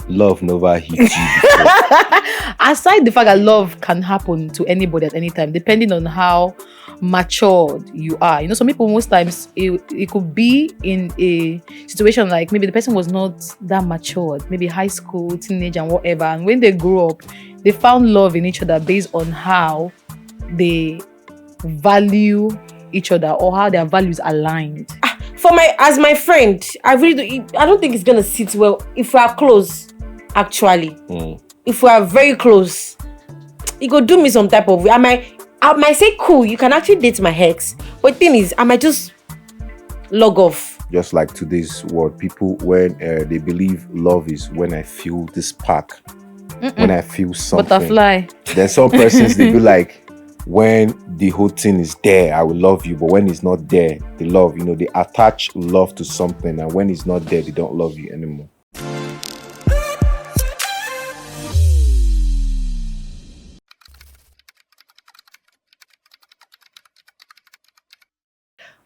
Love never hit you before. Aside the fact that love can happen to anybody at any time, depending on how matured you are. Some people, most times it could be in a situation like maybe the person was not that matured, maybe high school, teenage, and whatever. And when they grew up, they found love in each other based on how they value each other or how their values aligned. As my friend, I don't think it's gonna sit well if we are close. Actually, if we are very close, it could do me some type of way. I might say cool, you can actually date my ex, but the thing is, I might just log off. Just like today's world, people when they believe love is when I feel this spark, when I feel something. Butterfly. Then some persons they be like, when the whole thing is there, I will love you. But when it's not there, they love, they attach love to something. And when it's not there, they don't love you anymore.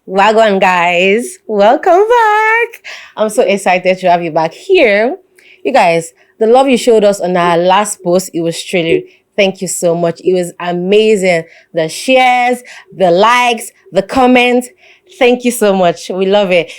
Wagwan guys, welcome back. I'm so excited to have you back here. You guys, the love you showed us on our last post, it was truly, thank you so much. It was amazing. The shares, the likes, the comments. Thank you so much. We love it.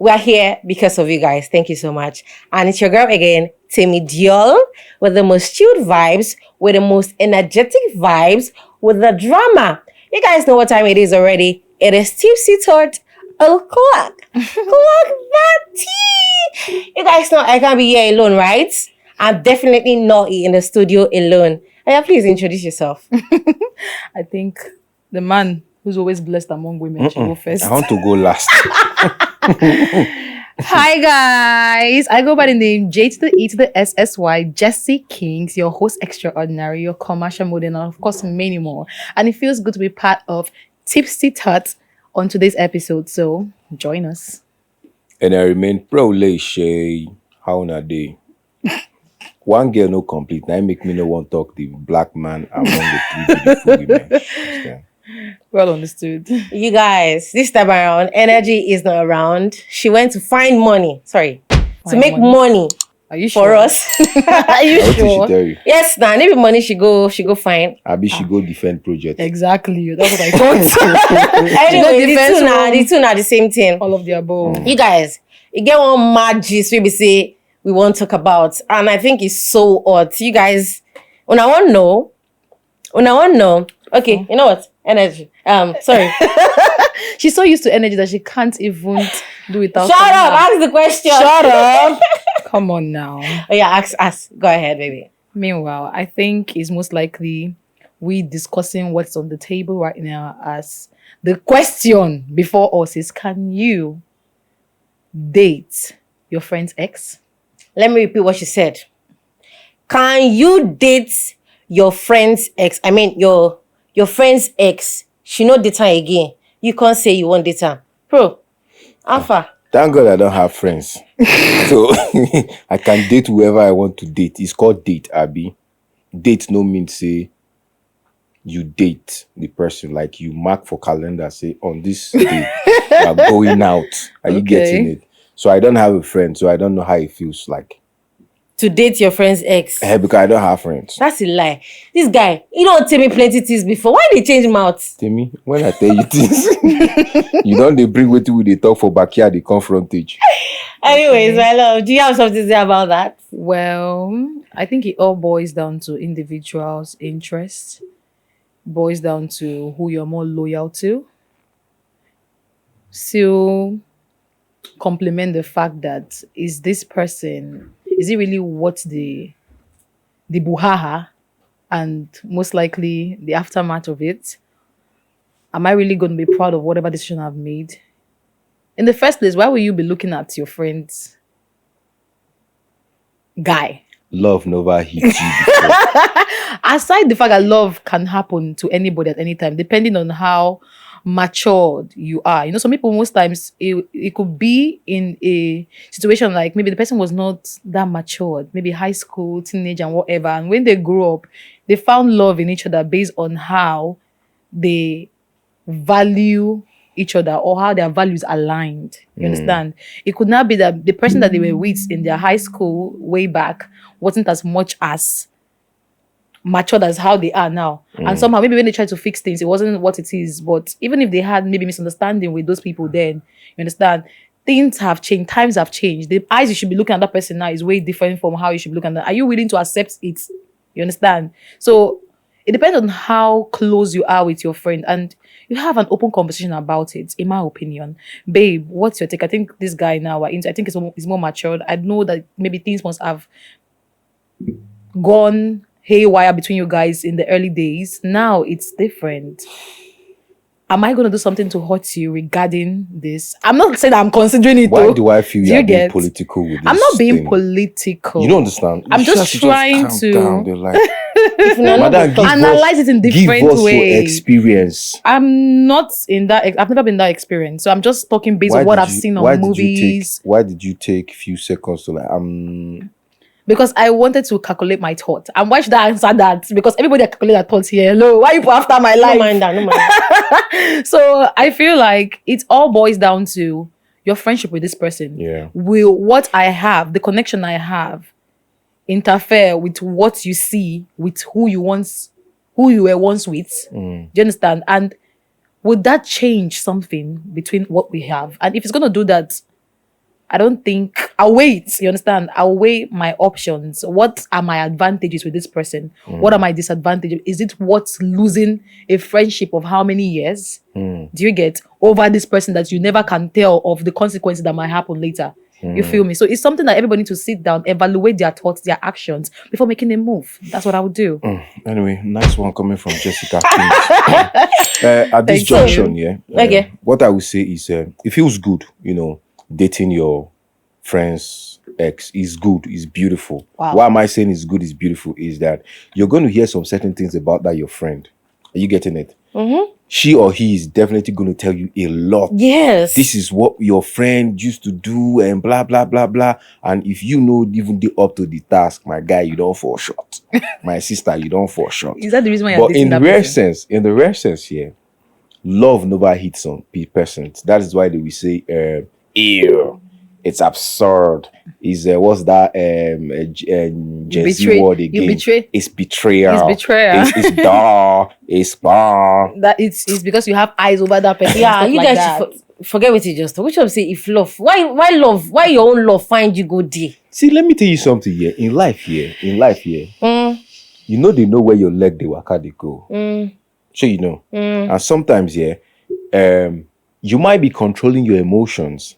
We're here because of you guys. Thank you so much. And it's your girl again, Timmy Diol, with the most chilled vibes, with the most energetic vibes, with the drama. You guys know what time it is already. It is Tipsy Tot o'clock. Clock that tea. You guys know I can't be here alone, right? I'm definitely not in the studio alone. Aya, please introduce yourself. I think the man who's always blessed among women should go first. I want to go last. Hi guys, I go by the name J to the E to the SSY, Jessie Kings, your host extraordinary, your commercial model, and of course many more. And it feels good to be part of Tipsy Tot on today's episode, so join us. And I remain pro Shay. How na day? One girl no complete. Now make me no want talk the black man among the three beautiful women. Understand? Well understood. You guys, this time around, energy is not around. She went to find money. To make money. Are you for sure? us? Are you What did she sure? tell you? Yes, now maybe money she go find. Abi she go defend project. Exactly. That's what I thought. Anyway, defense the two are the same thing. All of the above. You guys, you get one mad gist we say we want to talk about, and I think it's so odd. You guys, when I want to know, okay, you know what? Energy. Sorry. She's so used to energy that she can't even do it without. Shut up! Ask the question. Shut up! Come on now. Oh yeah, ask. Go ahead, baby. Meanwhile, I think it's most likely we discussing what's on the table right now as the question before us is, can you date your friend's ex? Let me repeat what she said. Can you date your friend's ex? I mean, your friend's ex. She no date her again. You can't say you want date her. Bro, Alpha. Thank God I don't have friends. So I can date whoever I want to date. It's called date, Abby. Date no mean say you date the person. Like you mark for calendar, say on this day you are going out. Are you getting it? So I don't have a friend, so I don't know how it feels like. To date your friend's ex. Because I don't have friends. That's a lie. This guy, he don't tell me plenty things before. Why they change mouth? Tell me, when I tell you things, you don't they bring with you, they talk for backyard, they confrontage. Anyways, my love, do you have something to say about that? Well, I think it all boils down to individuals' interest, boils down to who you're more loyal to. Still complement the fact that is it really worth the buhaha and most likely the aftermath of it? Am I really going to be proud of whatever decision I've made? In the first place, why will you be looking at your friend's guy? Love never hit you before. Aside the fact that love can happen to anybody at any time, depending on how matured you are. Some people, most times it could be in a situation like maybe the person was not that matured, maybe high school, teenage, and whatever. And when they grew up, they found love in each other based on how they value each other or how their values aligned. You understand? It could not be that the person that they were with in their high school way back wasn't as much as matured as how they are now. And somehow maybe when they tried to fix things, it wasn't what it is. But even if they had maybe misunderstanding with those people then, you understand, things have changed, times have changed. The eyes you should be looking at that person now is way different from how you should be looking at that. Are you willing to accept it? You understand? So it depends on how close you are with your friend and you have an open conversation about it, in my opinion. Babe, what's your take? I think this guy now, I think he's more matured. I know that maybe things must have gone haywire between you guys in the early days. Now it's different. Am I going to do something to hurt you regarding this? I'm not saying I'm considering it. Why though. do I feel Do you're you being get? political with this I'm not being thing? political. You don't understand. I'm You just should trying calm to down. They're like, If not, Madam, give analyze us, it in different give us your ways. experience. I'm not in that. I've never been that experienced, so I'm just talking based on what I've seen on movies. Why did you take a few seconds to like Because I wanted to calculate my thought. And why should I answer that? Because everybody calculate their thoughts here. Hello, why you put after my no life? mind that, no mind that. So I feel like it all boils down to your friendship with this person. Yeah. Will what I have, the connection I have, interfere with what you see with who you were once with? Do you understand? And would that change something between what we have? And if it's gonna do that, I don't think I'll wait. You understand? I'll weigh my options. What are my advantages with this person? What are my disadvantages? Is it worth losing a friendship of how many years? Do you get over this person that you never can tell of the consequences that might happen later? You feel me? So it's something that everybody needs to sit down, evaluate their thoughts, their actions before making a move. That's what I would do. Anyway, nice one coming from Jessica. At this Thank junction, you. Okay. what I would say is it feels good, dating your friend's ex is good, is beautiful. Wow. Why am I saying it's good, is beautiful? Is that you're going to hear some certain things about that your friend. Are you getting it? She or he is definitely going to tell you a lot. Yes. This is what your friend used to do and blah, blah, blah, blah. And if you know even the up to the task, my guy, you don't fall short. My sister, you don't fall short. Is that the reason why you're But dating in the that rare person? sense, here, love never hits on persons. That is why they will say, ew, it's absurd. Is what's that Gen Z betray- word you again? betray- It's betrayal. It's betrayal. It's da. It's bar. That it's because you have eyes over that person. Yeah, and you stuff like guys that. should forget what you just told. Which one say if love? Why love? Why your own love find you go there? See, let me tell you something here. In life here, you know they know where your leg they waka they go. So you know. And sometimes you might be controlling your emotions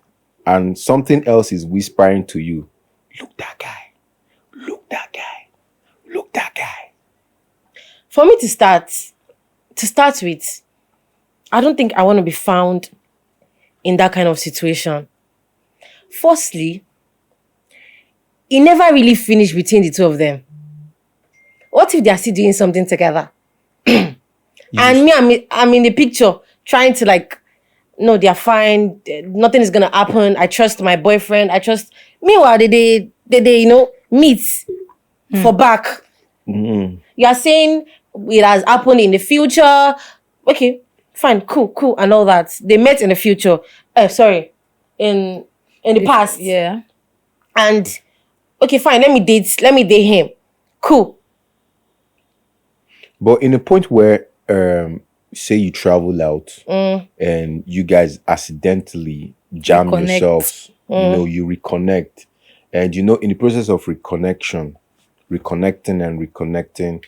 and something else is whispering to you, look that guy, look that guy, look that guy. For me to start with, I don't think I want to be found in that kind of situation. Firstly, it never really finished between the two of them. What if they are still doing something together? And me, I'm in the picture trying to no, they are fine. Nothing is gonna happen. I trust my boyfriend. Meanwhile, they meet for back. You are saying it has happened in the future. Okay, fine, cool, and all that. They met in the future. In the past. Yeah. And okay, fine. Let me date him. Cool. But in a point where say you travel out and you guys accidentally jam Reconnect. yourselves, you reconnect, and in the process of reconnecting and reconnecting,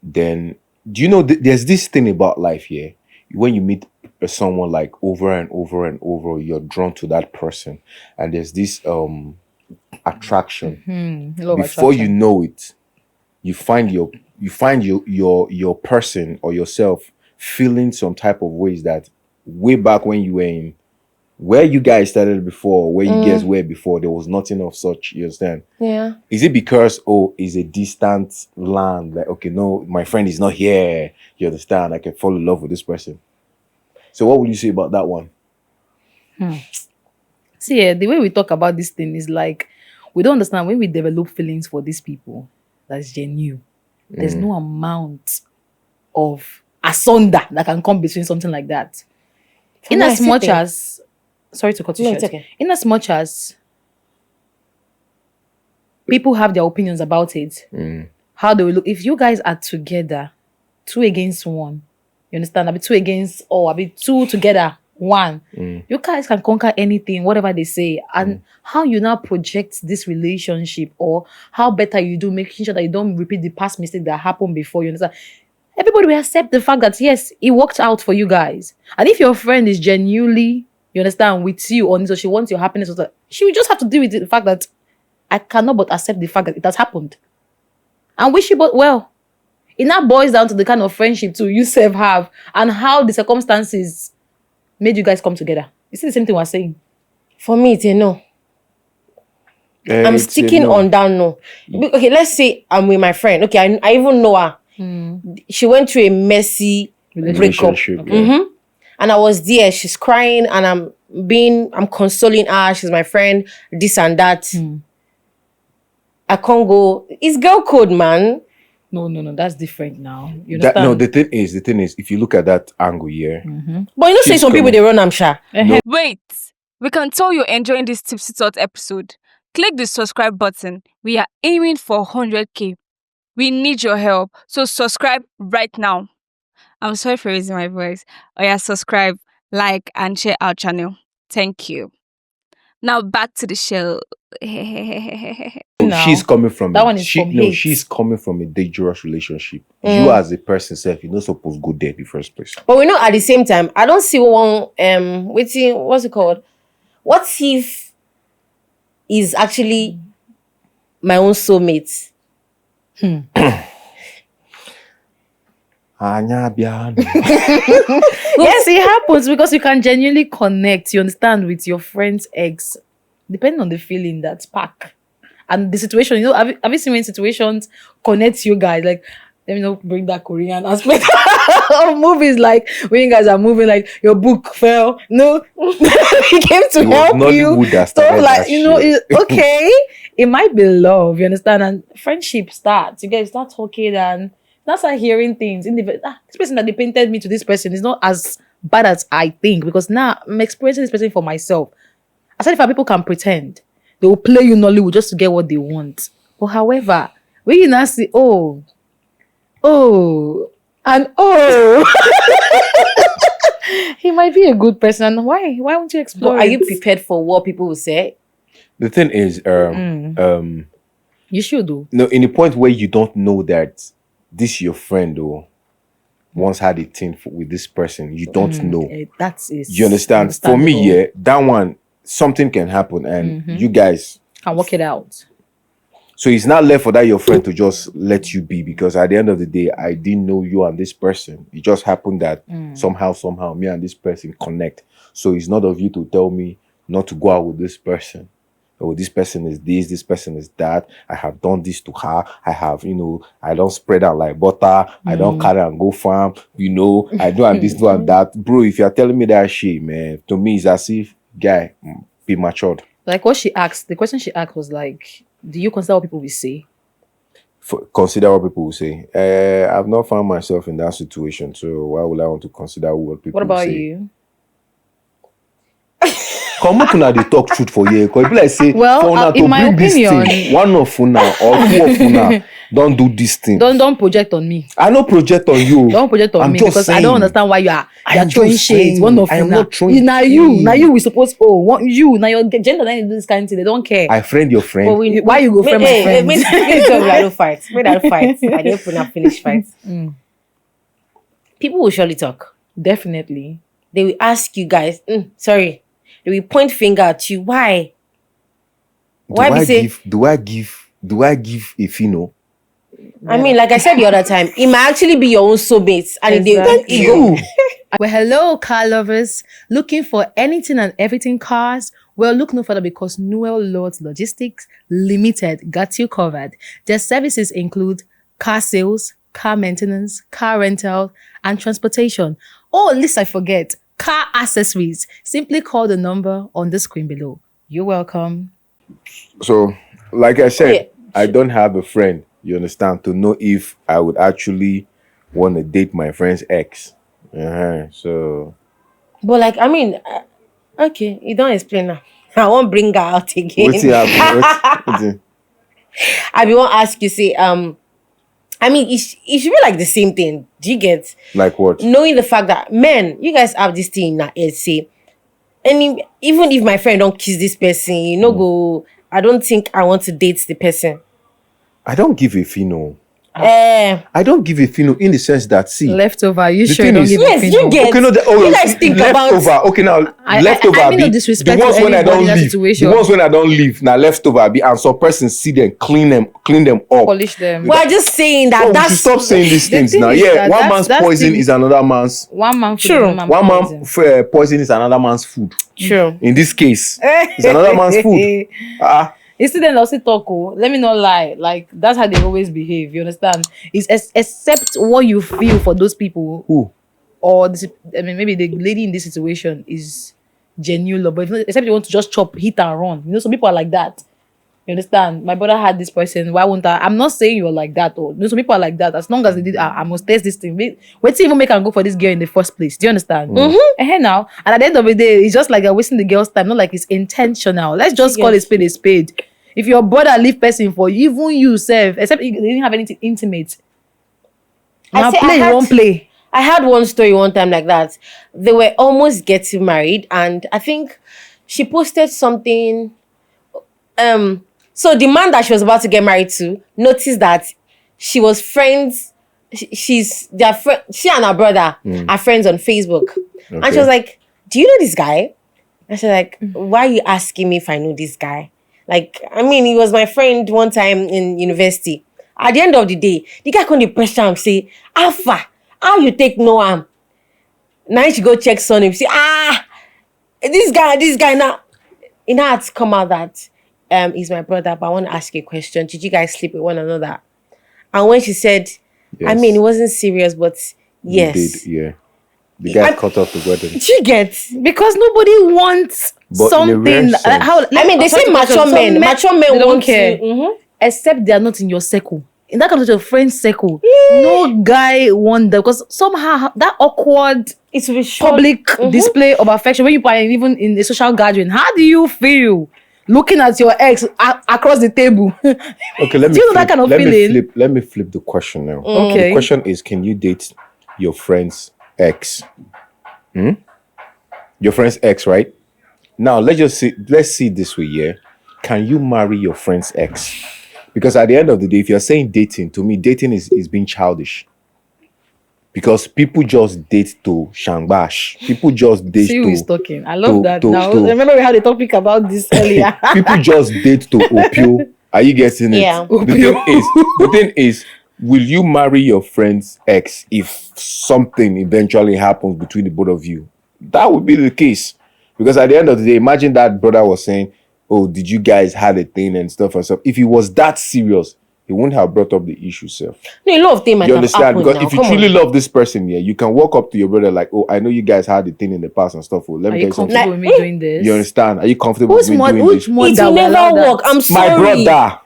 then do you know there's this thing about life here. When you meet someone like over and over and over, you're drawn to that person, and there's this attraction. Love Before you attraction. know it, you find your person or yourself feeling some type of ways that way back when you were in where you guys started before, where you guys were before, there was nothing of such. You understand? Yeah. Is it because it's a distant land? Like, okay, no, my friend is not here. You understand? I can fall in love with this person. So what would you say about that one? See, the way we talk about this thing is like we don't understand when we develop feelings for these people. That's genuine. There's no amount of asunder that can come between something like that. In me, I as still much think- as, sorry to cut you No, short. it's okay. In as much as people have their opinions about it, how they will look. If you guys are together, 2 against 1, you understand? I'll be 2 against all. I'll be 2 together, 1. You guys can conquer anything, whatever they say. And how you now project this relationship, or how better you do, making sure that you don't repeat the past mistake that happened before. You understand? Everybody will accept the fact that yes, it worked out for you guys. And if your friend is genuinely, you understand, with you on this, or she wants your happiness, she will just have to deal with the fact that I cannot but accept the fact that it has happened. And wish you both well. It now boils down to the kind of friendship too you self have, and how the circumstances made you guys come together. You see the same thing we're saying? For me, it's a no. I'm It's a sticking no. on that no. Okay, let's say I'm with my friend. Okay, I even know her. She went through a messy breakup. Relationship. Yeah. And I was there. She's crying, and I'm consoling her. She's my friend, this and that. I can't go. It's girl code, man. No, that's different now. You That, understand? no, the thing is, if you look at that angle here, But you know, say She's some people coming. they run, I'm sure. Wait, we can tell you're enjoying this Tipsy Tot episode. Click the subscribe button. We are aiming for 100k. We need your help, so subscribe right now. I'm sorry for raising my voice. Oh yeah, subscribe, like, and share our channel. Thank you. Now back to the show. Now, she's coming from that one is from hate. she's coming from a dangerous relationship. You as a person self, you're not supposed to go there in the first place. But we know at the same time, I don't see one waiting, what's it called? What if is actually my own soulmate? yes, it happens because you can genuinely connect, you understand, with your friend's ex, depending on the feeling that spark and the situation. You know, have you seen when situations connect you guys? Like, let me not bring that Korean aspect of movies, like when you guys are moving, like your book fell. No, he came to It was help you. Nollywood that Stuff started like, that you know, shit. okay, it might be love, you understand, and friendship starts. You guys start talking, and that's like hearing things. This person that they painted me to this person is not as bad as I think, because now I'm experiencing this person for myself. I said, if people can pretend, they will play you Nollywood just to get what they want. But however, when you now see, and he might be a good person. And why won't you explore? But are it? you prepared for what people will say? The thing is, You should do. no, in the point where you don't know that this your friend or once had a thing with this person, you don't know. That's it. You understand? For me, yeah, that one, something can happen, and you guys Can work it out. so it's not left for that your friend to just let you be, because at the end of the day, I didn't know you and this person. It just happened that somehow me and this person connect. So it's not of you to tell me not to go out with this person. Oh, this person is this person is that. I have done this to her. I have, I don't spread out like butter. I don't carry and go farm. I do and this, do and that. Bro, if you're telling me that shit, man, to me it's as if, guy, be matured. Like what she asked, the question she asked was like, do you consider what people will say? Consider what people will say. I've not found myself in that situation, so why would I want to consider what people What will about say? you? Come on, they talk truth for you. Because people like say, Well, for una in to my bring this opinion- thing, one of una or two of una, don't do this thing. Don't project on me. I no project on you. Don't project on I'm me, just because I saying. don't understand why you are I'm throwing just shades. saying. One of I am you not throwing now shade. we suppose now your gender then do this kind of thing. They don't care. I friend your friend. But Why you go friend my friend? Wait, I don't fight. Wait, I don't fight. I didn't put a finish fight. People will surely talk. Definitely. They will ask you guys, sorry. They will point finger at you. Why? do I give a fino? I mean, like I said the other time, it might actually be your own soulmate. And Exactly. it Well, hello, car lovers. Looking for anything and everything cars? Well, look no further, because Noel Lords Logistics Limited got you covered. Their services include car sales, car maintenance, car rental, and transportation. Oh, at least I forget, car accessories. Simply call the number on the screen below. You're welcome. So, like I said, Okay. I don't have a friend, you understand, to know if I would actually want to date my friend's ex. So, But like, I mean, okay, you don't explain now. I won't bring her out again. What's it happen? What's it? I be want ask you, say, I mean, it should be like the same thing. Do you get? Like what? Knowing the fact that men, you guys have this thing in that head, say, even if my friend don't kiss this person, go. I don't think I want to date the person. I don't give a fino. Eh, I don't give a fino in the sense that, see, Leftover. You The sure thing you don't is- give yes, a you opinion? get. okay, no, You guys think about- leftover. Okay, now I leftover. mean no be disrespect the ones to when I anybody don't in that leave. situation. The ones when I don't leave. Now leftover. Be and some person see them, clean them up. Polish them. we're just saying that Oh, we that's should stop saying these The things thing now. is Yeah, that one that's- man's that's poison the- is another man's. One man food, True. another man One poison. man poison is another man's food. true. In this case, it's another man's food. Instead they'll say talk. Let me not lie. Like that's how they always behave. You understand? It's except what you feel for those people, Who? or this, I mean, maybe the lady in this situation is genuine love, but if not, except you want to just chop, hit and run. You know, some people are like that. You understand? My brother had this person. Why won't I? I'm not saying you're like that. Or some people are like that. As long as they did, I must test this thing. Wait till even make her go for this girl in the first place. Do you understand? And now, and at the end of the day, it's just like you're wasting the girl's time. Not like it's intentional. Let's just call a spade a spade. If your brother leave person for you, even you self, except they didn't have anything intimate. Now say I play, you had- won't play. I had one story one time like that. They were almost getting married, and I think she posted something. So the man that she was about to get married to noticed that she was friends. She's their friend. She and her brother are friends on Facebook, and she Okay. was like, "Do you know this guy?" And she's like, "Why are you asking me if I know this guy? Like, I mean, he was my friend one time in university." At the end of the day, the guy come dey pressure am say, "Alpha, how you take know am?" Now she go check son him. See, this guy now. It now had to come out that he's my brother, but I want to ask you a question. Did you guys sleep with one another? And when she said, I Yes. mean, it wasn't serious, but You yes. did, yeah. The guy I- cut off the wedding. Did you get? Because nobody wants But in a something. rare sense. I mean, they say mature men they don't want care. to. Mhm. Except they are not in your circle. In that comes to your friend circle, no guy want that, because somehow that awkward It will be short. public display of affection when you are even in a social gathering. How do you feel looking at your ex across the table? Okay, let me Do you know flip, that kind of let me feeling? flip. Let me flip the question now. Okay. The question is, can you date your friend's ex? Your friend's ex, right? Now let's see it this way, yeah. Can you marry your friend's ex? Because at the end of the day, if you're saying dating, to me, dating is being childish. Because people just date to shangbash. People just date See who is to talking. I love to- that. to- Now to- remember we had a topic about this earlier. people just date to opio. Are you getting it? Yeah. The thing is, will you marry your friend's ex if something eventually happens between the both of you? That would be the case. Because at the end of the day, imagine that brother was saying, "Oh, did you guys had a thing and stuff and stuff?" If he was that serious, he wouldn't have brought up the issue, self. No, a lot of things might You have understand? happened Because now. if you Come truly on. love this person, yeah, you can walk up to your brother like, "Oh, I know you guys had a thing in the past and stuff. Oh, let Are me tell you you something." comfortable with me doing this? You understand? Are you comfortable Who's with me more? doing Which this? one It that will will allow never that? work. I'm My sorry. brother.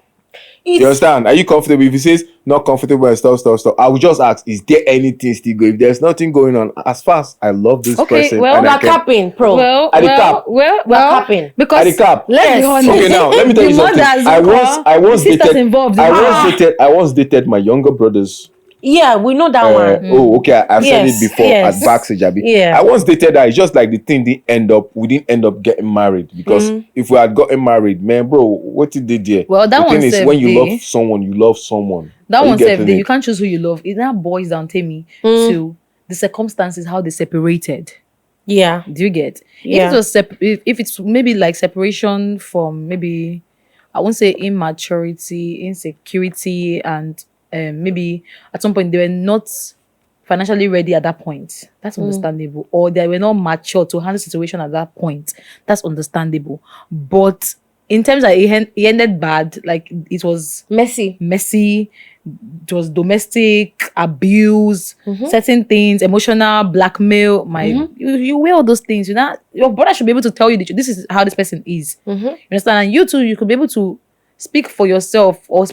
You It's, understand? Are you comfortable? If he says not comfortable and stuff, I will just ask, is there anything still going? If there's nothing going on, as far as I love this Okay, person, well, and I we're can- capping, pro. Well, At the cap. because capping. At the cap. let's be Yes. honest. Okay, now let me tell you The something. mothers, I once sisters dated. involved. I once dated my younger brother's. Yeah, we know that one. Oh, okay. I've said Yes, it before yes. at backstage, Abi. Yeah. I once dated her. It's just like the thing didn't end up. We didn't end up getting married because if we had gotten married, man, bro, what you did there? Well, that the one thing is, sef when you dey. love someone, you love someone. That Are you one said getting it? you can't choose who you love. It now boils down, Temi, to the circumstances, how they separated. Yeah. Do you get? Yeah. If it was if it's maybe like separation from maybe, I won't say immaturity, insecurity, and maybe at some point they were not financially ready at that point. That's understandable. Or they were not mature to handle the situation at that point. That's understandable. But in terms that it ended bad, like it was Messy. messy, it was domestic abuse, certain things, emotional blackmail. You wear all those things. Your brother should be able to tell you this is how this person is. You understand? And you too, you could be able to speak for yourself or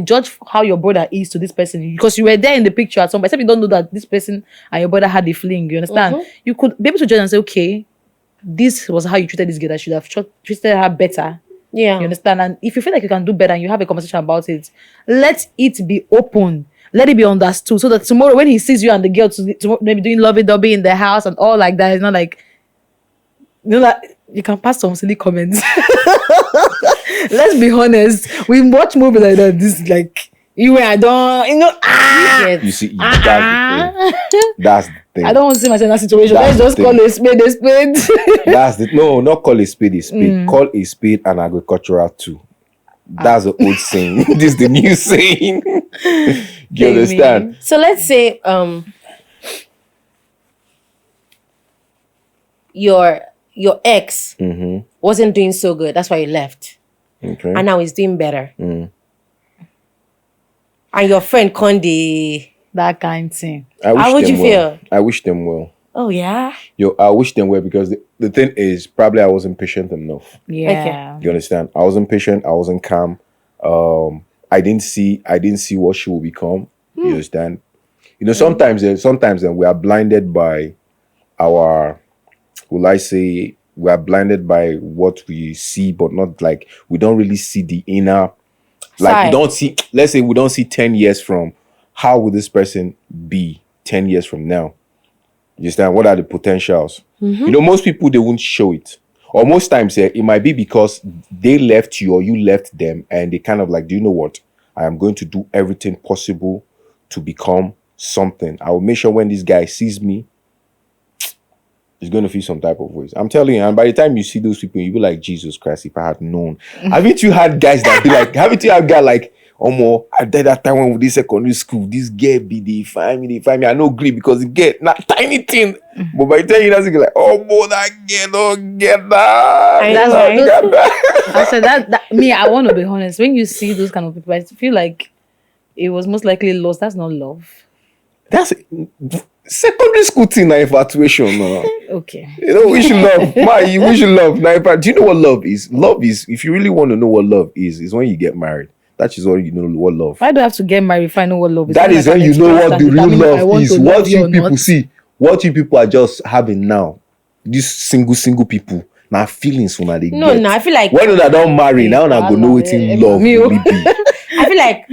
judge how your brother is to this person because you were there in the picture at some point. Except you don't know that this person and your brother had a fling, you understand? You could be able to judge and say, okay, this was how you treated this girl. I should have treated her better. Yeah. You understand? And if you feel like you can do better and you have a conversation about it, let it be open. Let it be understood so that tomorrow when he sees you and the girl to maybe doing lovey-dovey in the house and all like that, it's not like, like you can pass some silly comments. Let's be honest. We watch movies like that. This is like you and I don't, You see, that's the thing. I don't want to see myself in that situation. That's Let's just call a spade a spade. That's the no, not call a spade a spade. Call a spade an agricultural tool. That's the old saying. This is the new saying. You understand? So let's say your ex wasn't doing so good. That's why you left. Okay. And now he's doing better. And your friend Condi. That kind of thing. How would you feel? I wish them well. Oh yeah. I wish them well because the thing is probably I wasn't patient enough. Yeah. You understand? I wasn't patient. I wasn't calm. I didn't see what she will become. You understand? You know, sometimes we are blinded by our. Will I say we are blinded by what we see, but not like we don't really see the inner. Like Side. we don't see. Let's say we don't see 10 years from. How will this person be 10 years from now? You understand? What are the potentials? You know, most people, they won't show it. Or most times, it might be because they left you or you left them and they kind of like, do you know what? I am going to do everything possible to become something. I will make sure when this guy sees me, he's going to feel some type of ways. I'm telling you, and by the time you see those people, you'll be like, Jesus Christ, if I had known. Haven't you had guys that be like, haven't you had guys like, I did that time when we did secondary school. This girl be they find me. I no agree because it get not tiny thing. But by the time you doesn't get like, that girl don't get that. I know, right? I said that me, I want to be honest. When you see those kind of people, I feel like it was most likely lost. That's not love. That's secondary school thing, na infatuation. No. Okay. You know, we should love. We should love. Now, do you know what love is? Love is, if you really want to know what love is when you get married. That is all you know what love. Why do I have to get married if I know what love is? That is when you know what the real love is. What you people not. see, what you people are just having now. These single people. Now feelings when they No, get. I feel like When they don't marry, now I go know what love really be. I feel like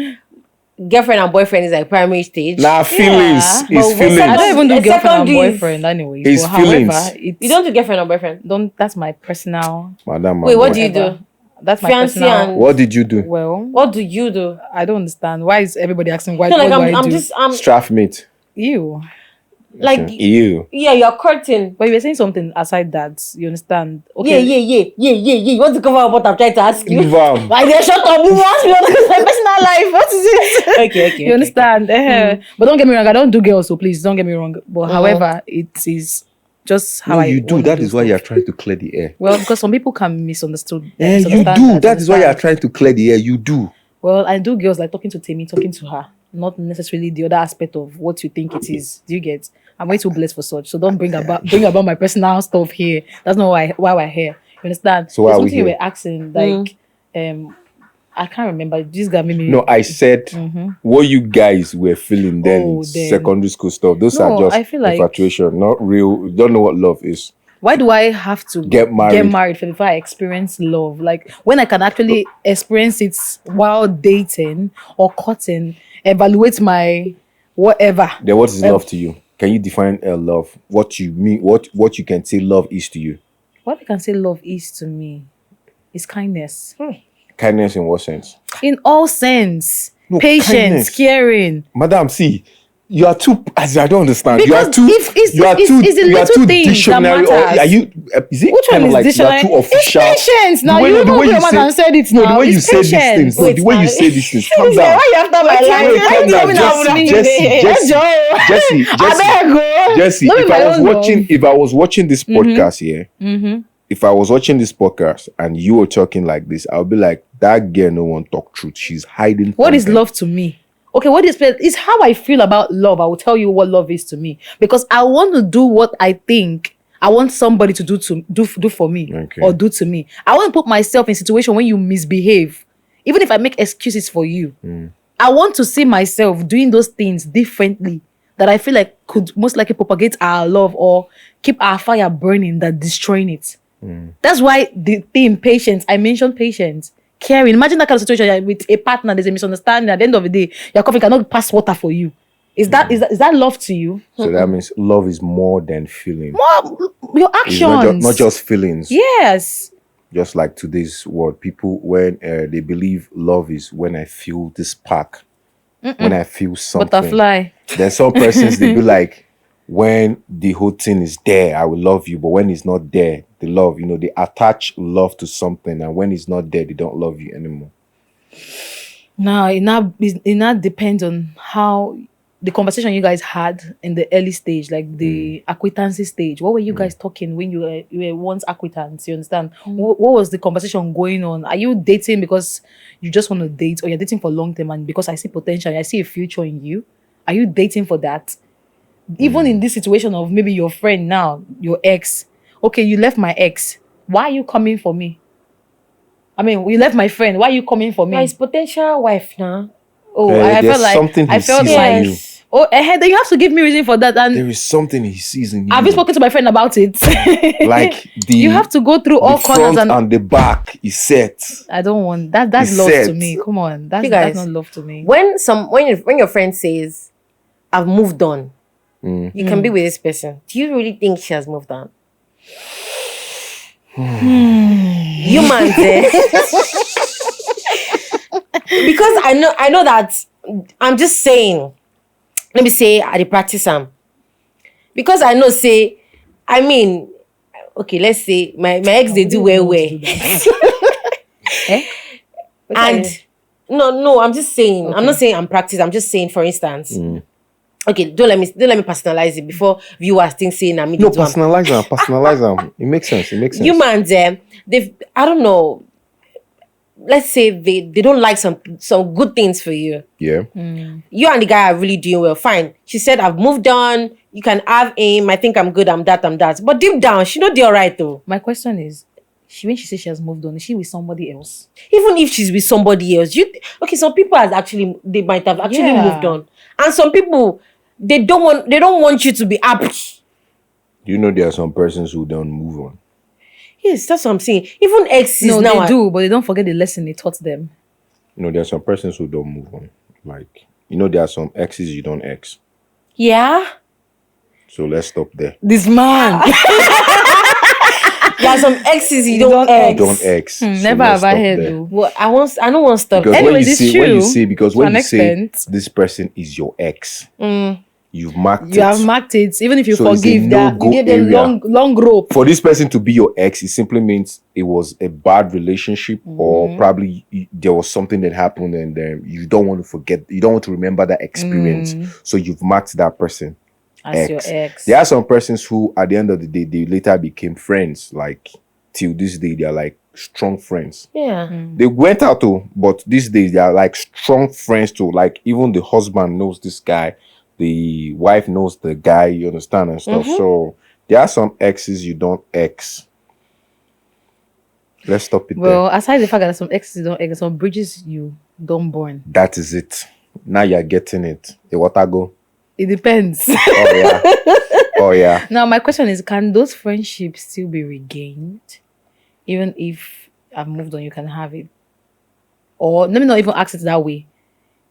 girlfriend and boyfriend is like primary stage. Now feelings is But feelings. I don't even do It's girlfriend and secondary. boyfriend anyway. It's But feelings. however, it's, You don't do girlfriend or boyfriend. that's my personal. Madam, Wait, what boy. do you do? That's my Fiancé personal. and- What did you do? Well, What do you do? I don't understand. Why is everybody asking why? No, like what do I I'm do? just Strathmate. You. like You. yeah, you're courting. But you were saying something aside that. You understand? Okay. Yeah. You want to cover up what I'm trying to ask you? Vam. Why they shut up? You ask me because my personal life. What is it? Okay. You understand? But don't get me wrong. I don't do girls, so please don't get me wrong. But however, it is just how No, I you do. wanna That do is why stuff. you are trying to clear the air. Well, because some people can misunderstood. Yeah, you misunderstand do. That is why you are understand. trying to clear the air. You do. Well, I do girls like talking to Temi, talking to her, not necessarily the other aspect of what you think it is. Do you get? I'm way too blessed for such. So don't bring about my personal stuff here. That's not why we're here. You understand? So why There's are we something you here? were asking, like I can't remember. This guy made me. No, I said what you guys were feeling then, Oh, then. secondary school stuff. Those No, are just I feel like- infatuation, not real. You don't know what love is. Why do I have to Get married. before I experience love? Like when I can actually experience it while dating or courting, evaluate my whatever. Then what is love to you? Can you define love? What you mean? What you can say love is to you? What I can say love is to me is kindness. Kindness in what sense? In all sense. No, Patience, kindness. caring. Madam, see, you are too. As I don't understand. Because you are too. it's you are the too. little You are too things that dictionary. Or matters. are you? Is it Which kind one of is like dictionary? you are too official? It's patience. Now The way- you the even way came you out say- and said it No, now. the way you It's say these patience. things. No, Wait, the way you now- say these things. Calm Why down. you after my Wait, life? wait, Why calm you down. coming out with me? Jesse, No, if my I was own love. watching, this podcast here, if I was watching this podcast and you were talking like this, I'll be like, that girl no one talk truth. She's hiding. What is something." love to me? Okay, what is it's how I feel about love. I will tell you what love is to me because I want to do what I think I want somebody to do for me Okay. or do to me. I want to put myself in a situation when you misbehave. Even if I make excuses for you, I want to see myself doing those things differently that I feel like could most likely propagate our love or keep our fire burning than destroying it. That's why the theme patience, I mentioned patience, caring. Imagine that kind of situation you're with a partner, there's a misunderstanding. At the end of the day, your coffee cannot pass water for you. Is that love to you? So that means love is more than feeling. Your It's actions. not just feelings. Yes. Just like today's world, people when they believe love is when I feel this spark, when I feel something. Butterfly. There's some persons they be like, when the whole thing is there, I will love you, but when it's not there, the love, they attach love to something, and when it's not there, they don't love you anymore. Now, it now depends on how the conversation you guys had in the early stage, like the acquaintancy stage. What were you guys talking when you were once acquaintance? You understand? What was the conversation going on? Are you dating because you just want to date, or you're dating for long term and because I see potential, I see a future in you? Are you dating for that? Even in this situation of maybe your friend now, your ex. Okay, you left my ex. Why are you coming for me? I mean, you left my friend. Why are you coming for me? My potential wife now. Oh, There's I felt like something he I felt sees like in you. oh, then you have to give me reason for that. And There is something he sees in you. have you spoken to my friend about it? Like you have to go through all the corners front and the back is set. I don't want that. That's It's love to set. me. Come on, that's You guys, not love to me. When your friend says, "I've moved on," you can be with this person. Do you really think she has moved on? Humans, because I know that. I'm just saying. Let me say I dey practice am. Because I know say, I mean, okay, let's say my ex they do well. Eh? And no, I'm just saying. Okay. I'm not saying I'm practicing. I'm just saying, for instance. Okay, don't let me personalize it before viewers think saying I'm No, personalize them. It makes sense. Humans, I don't know. Let's say they don't like some good things for you. Yeah. You and the guy are really doing well. Fine. She said, "I've moved on. You can have him. I think I'm good. I'm that. But deep down, she not all right though. My question is, when she says she has moved on, is she with somebody else? Even if she's with somebody else, some people they might have actually moved on, and some people they don't want you to be happy. You know there are some persons who don't move on. Yes, that's what I'm saying. Even exes No, now they do, but they don't forget the lesson they taught them. There are some persons who don't move on. Like, there are some exes you don't ex. Yeah. So let's stop there. This man. There are some exes you don't ex. You don't ex. So Never have I heard though. Well, I don't want to stop. Because Anyways, it's true. when you say extent. this person is your ex, you've marked it. You have marked it. Even if you So it's a forgive that, no-go you give them area. long rope. For this person to be your ex, it simply means it was a bad relationship, or probably there was something that happened, and you don't want to forget. You don't want to remember that experience. So you've marked that person As your ex. There are some persons who, at the end of the day, they later became friends. Like till this day, they are like strong friends. Yeah. They went out too, but these days they are like strong friends too. Like even the husband knows this guy, the wife knows the guy, you understand, and stuff. So there are some exes you don't ex. Let's stop it Well, aside the fact that some exes you don't ex, some bridges you don't burn. there. That is it. Now you're getting it. The water go. It depends. Oh yeah. Oh yeah. Now my question is, can those friendships still be regained? Even if I've moved on, you can have it. Or let me not even ask it that way.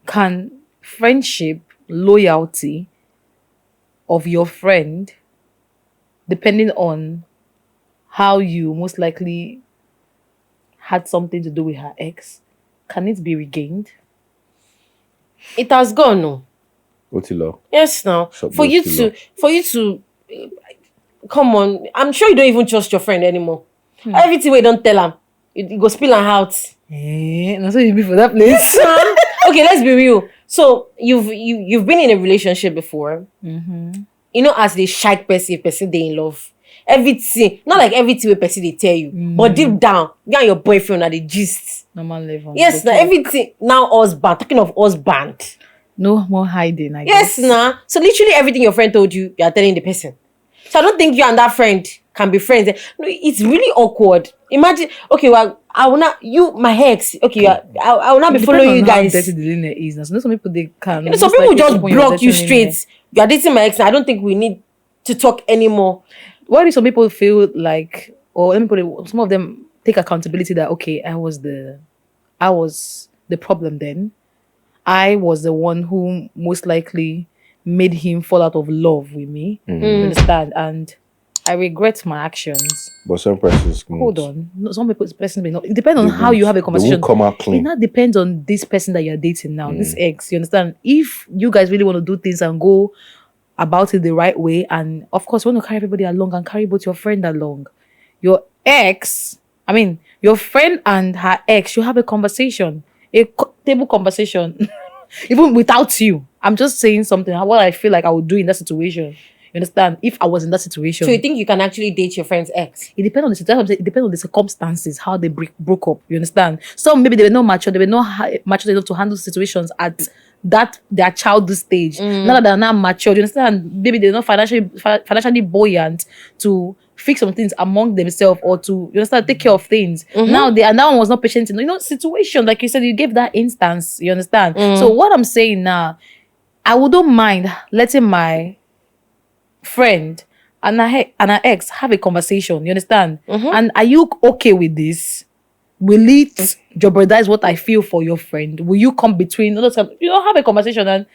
Can friendship, loyalty of your friend, depending on how you most likely had something to do with her ex, can it be regained? It has gone, no. Otilo. Yes, now. So For you to come on, I'm sure you don't even trust your friend anymore. Everything we don't tell him, you go spill and out. That's what you be for that place. Okay, let's be real. So you've been in a relationship before. As the shy person they in love. Everything, not like everything we person they tell you, but deep down, you and your boyfriend are the gist. Normal level. Yes, now everything now husband. Talking of husband. No more hiding, I Yes, guess. nah. So literally everything your friend told you, you are telling the person. So I don't think you and that friend can be friends. No, it's really awkward. Imagine, okay, well, I will not my ex. Okay, I will not be It following depends you on how guys. dirty the linear is. Now, so some people they can. Some most people likely just open your block dirty you linear. straight. You are dating my ex. And I don't think we need to talk anymore. Why do some people feel like, or let me put it, some of them take accountability that okay, I was the problem then. I was the one who most likely made him fall out of love with me. You understand? And I regret my actions. But some persons Hold won't. on. No, some people person may not. It depends on They how you have a won't. They conversation. won't come out It clean. not depends on this person that you're dating now, this ex. You understand? If you guys really want to do things and go about it the right way, and of course, you want to carry everybody along and carry both your friend along. Your ex, I mean, your friend and her ex, you have a conversation, table conversation, even without you. I'm just saying something, what I feel like I would do in that situation. You understand? If I was in that situation. So you think you can actually date your friend's ex? It depends on the situation. It depends on the circumstances, how they broke up. You understand? Some maybe they were not mature. They were not mature enough to handle situations at that their childhood stage. Now that they're not mature, you understand? Maybe they're not financially buoyant to fix some things among themselves or to you understand take care of things. Now and that one was not patient. Situation like you said, you gave that instance. You understand? So what I'm saying now, I wouldn't mind letting my friend and her ex have a conversation. You understand? And are you okay with this? Will it jeopardize what I feel for your friend? Will you come between? Have a conversation. And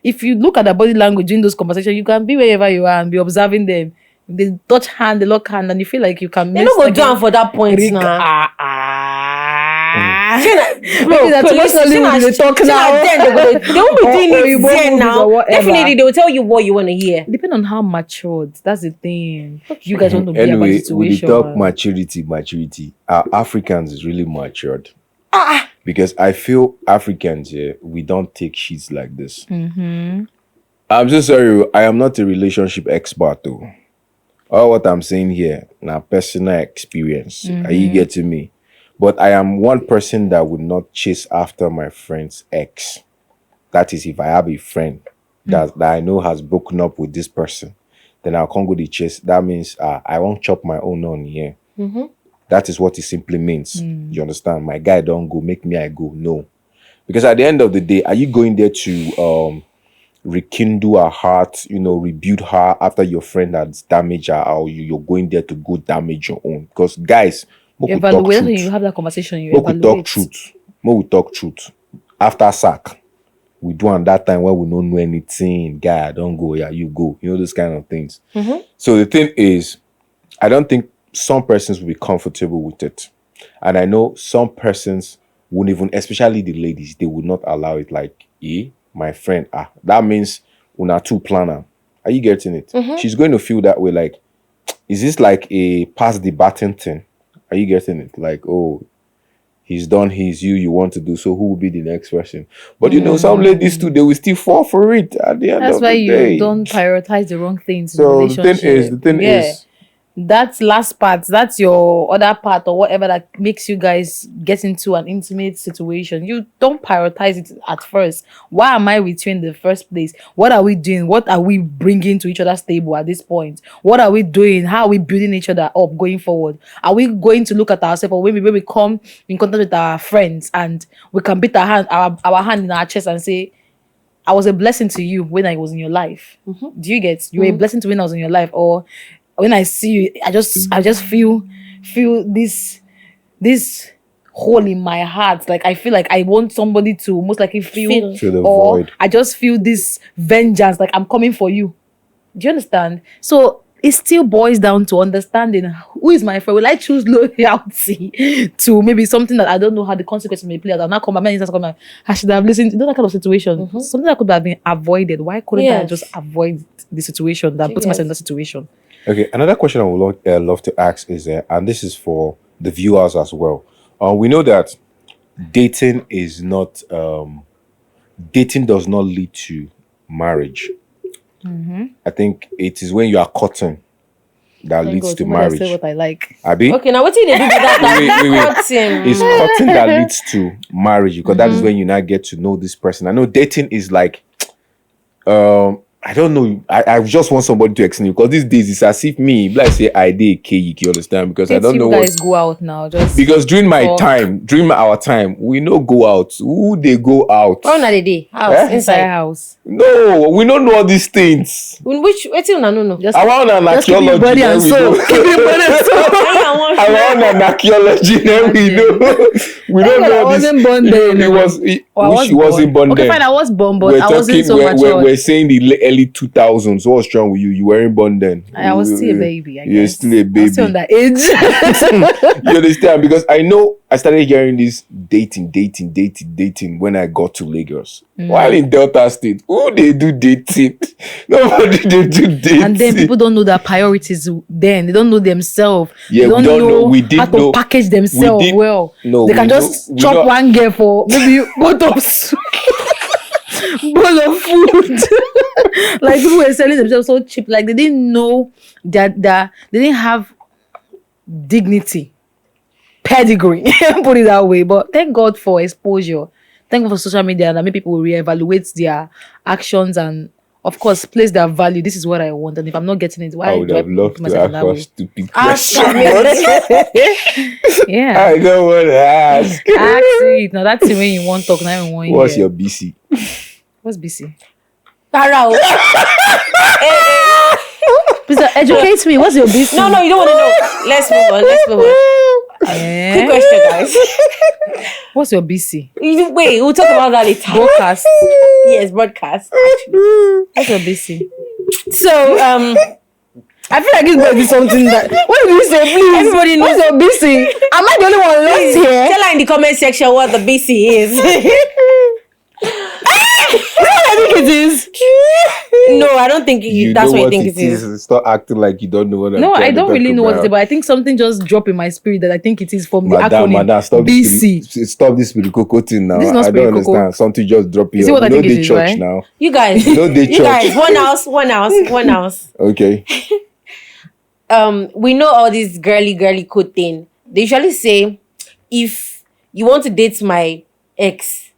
if you look at the body language in those conversations, you can be wherever you are and be observing them. They touch hand, they lock hand, and you feel like you can. They don't go down for that point now. Maybe that's emotionally when they talk now. They won't be doing Or it you then movies now. or whatever. Definitely, they will tell you what you want to hear. Depending on how matured, that's the thing. You guys want to be about the Anyway, we situation. talk man. maturity. Africans is really matured. Because I feel Africans, we don't take shit like this. I'm so sorry. I am not a relationship expert, though. All what I'm saying here, now personal experience. Are you getting me? But I am one person that would not chase after my friend's ex. That is, if I have a friend that I know has broken up with this person, then I'll come go the chase. That means I won't chop my own on here. That is what it simply means. You understand? My guy don't go, make me I go. No. Because at the end of the day, are you going there to rekindle her heart, rebuild her after your friend has damaged her, or you're going there to go damage your own? Because guys, You talk evaluate when truth. you have that conversation. You Make we evaluate. talk truth. Make we talk truth. After sack, we do on that time when we don't know anything. Guy, don't go. Yeah, you go. Those kind of things. So the thing is, I don't think some persons will be comfortable with it. And I know some persons wouldn't even, especially the ladies, they would not allow it. Like, my friend, that means una two planner. Are you getting it? She's going to feel that way. Like, is this like a pass the baton thing? Are you getting it? Like, oh, he's done his, you want to do, so who will be the next person? But some ladies too, they will still fall for it at the end That's of why the you day. don't prioritize the wrong things in So the the relationship. thing is, that last part, that's your other part or whatever that makes you guys get into an intimate situation. You don't prioritize it at first. Why am I with you in the first place? What are we doing? What are we bringing to each other's table at this point? What are we doing? How are we building each other up going forward? Are we going to look at ourselves, or when we come in contact with our friends and we can beat our hand in our chest and say, I was a blessing to you when I was in your life. Do you get? You were a blessing to me when I was in your life. Or when I see you, I just feel this hole in my heart. Like I feel like I want somebody to most likely feel the or void. I just feel this vengeance, like I'm coming for you. Do you understand? So it still boils down to understanding who is my friend. Will I choose loyalty to maybe something that I don't know how the consequences may play out? I'll not come back. I should have listened. That kind of situation. Something that could have been avoided. Why couldn't I just avoid the situation that put myself in that situation? Okay, another question I would love to ask is, and this is for the viewers as well. We know that dating is not, dating does not lead to marriage. I think it is when you are courting that leads to marriage. I say what I like. Abi? Okay, now what did they do with that? Wait. It's courting that leads to marriage, because that is when you now get to know this person. I know dating is like, I don't know. I just want somebody to explain because these days it's as if me, like say I did cake, you understand? Because I don't know you what. guys go out now. Just Because during our time, we no go out. Who they go out? When are the day? House, Eh? inside house. No, we don't know all these things. Which no. Just Around an just keep your archaeology, body then and we soul. know. Keep your body and soul. Around an archaeology, then we know. We don't God, know I all this. wasn't born then. It was. She wasn't born Okay, then. fine. I was born, but We're I wasn't so mature. we're saying the early 2000s. What's wrong with you? You weren't born then. I was still a baby. I You're guess. still a I was baby. still on that age. You understand? Because I know I started hearing this dating when I got to Lagos. While in Delta State, who they do dating? Nobody they do dating. And then people don't know their priorities. Then they don't know themselves. Yeah, they we don't know. We how did to know. package themselves did- well. No, they can we just know- we chop know- one girl for maybe both of bowl of food. Like people were selling themselves so cheap. Like they didn't know that they didn't have dignity, pedigree. Put it that way. But thank God for exposure. Thank God for social media and that make people reevaluate their actions and of course place their value. This is what I want, and if I'm not getting it, why I would do have loved put to myself in ask that a way? stupid Ask question. Yeah. I don't want to ask. Ask it. Now that's it when you want talk, now you want What's hear. your BC? What's BC? Rara o. Please educate me. What's your BC? No, you don't want to know. Let's move on. Eh? Quick question, guys. What's your BC? Wait, we'll talk about that later. Broadcast. Yes, broadcast. Actually. What's your BC? So, I feel like it's going to be something that. What did you say, please? Everybody knows. What's your BC? Am I the only one lost here? tell her in the comment section what the BC is. I think it is. No, I don't think that's what you think it is. Stop acting like you don't know what I'm No, trying I to don't talk really know what it is, about. but I think something just dropped in my spirit that I think it is from the Madam, acronym stop BC. Stop this with the cocoa thing now. This is not I don't spiritual cocoa. understand. Something just drop You here. see what I think it they is, church right? now. You guys, No, they you church. guys, one house. Okay. We know all this girly code thing. They usually say, if you want to date my ex,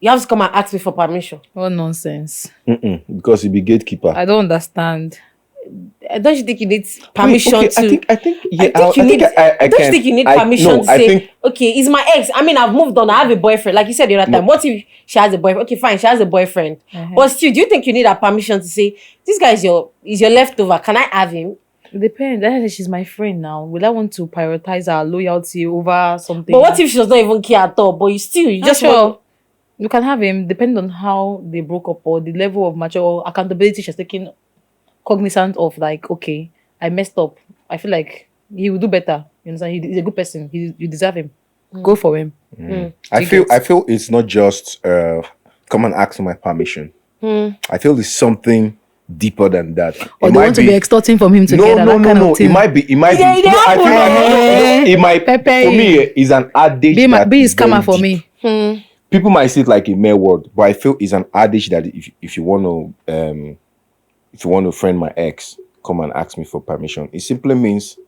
you have to come and ask me for permission. What nonsense. Because he be gatekeeper. I don't understand. Don't you think you need permission Okay, to? I think I don't you can. think you need I- permission no, to I say, think- okay, it's my ex. I mean, I've moved on. I have a boyfriend. Like you said the other time. What if she has a boyfriend? Okay, fine, she has a boyfriend. But still, do you think you need a permission to say, this guy is your leftover? Can I have him? It depends. That is, she's my friend now. Will I want to prioritize her loyalty over something? But what if she does not even care at all? But you Not just sure. want. You can have him depending on how they broke up or the level of mature accountability she's taking cognizant of. Like, okay, I messed up. I feel like he will do better. You understand? He's a good person. You deserve him. Go for him. I feel it's not just come and ask for my permission. I feel it's something deeper than that. Or they want to be extorting from him together. No. Of thing. It might be. Yeah, No, I feel like it might. Pepe. For me, it's an adage. Be a that is scammer very for deep. me. People might see it like a mere word, but I feel it's an adage that if you want to friend my ex, come and ask me for permission. It simply means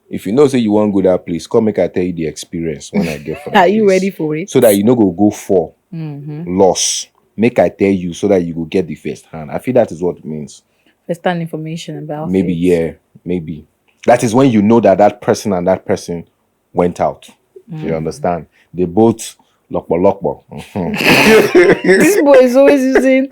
if you know say you want to go that place, come make I tell you the experience when I get from. Are you place. ready for it? So that you know go for loss. Make I tell you so that you go get the first hand. I feel that is what it means. First hand information about Maybe it. yeah, maybe that is when you know that person and that person went out. You understand? They both lockbo. This boy is always using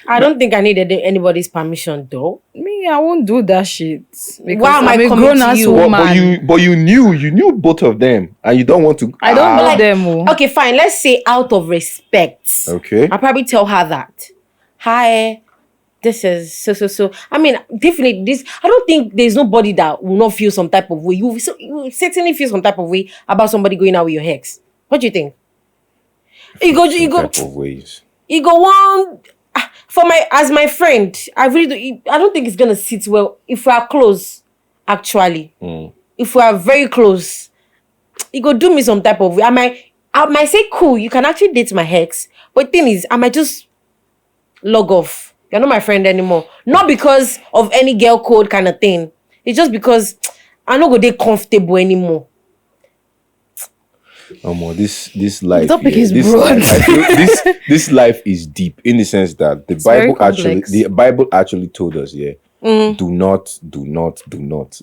I don't think I needed anybody's permission though. me. I won't do that shit. Because Why am I I'm a coming to grown-ass you? woman. But you knew both of them, and you don't want to. I don't know like- them. Oh. Okay, fine. Let's say out of respect. Okay. I'll probably tell her that. Hi, this is so. I mean, definitely this. I don't think there's nobody that will not feel some type of way. You certainly feel some type of way about somebody going out with your ex. What do you think? You go. Type of ways. You go one as my friend. I don't think it's gonna sit well if we are close. Actually, if we are very close, you go do me some type of way. I might say cool. You can actually date my ex, but thing is, I might just log off. You're not my friend anymore. Not because of any girl code kind of thing. It's just because I'm not gonna be comfortable anymore. This life, topic yeah, is this broad. life, I feel this life is deep in the sense that very complex. The Bible actually told us, yeah, do not.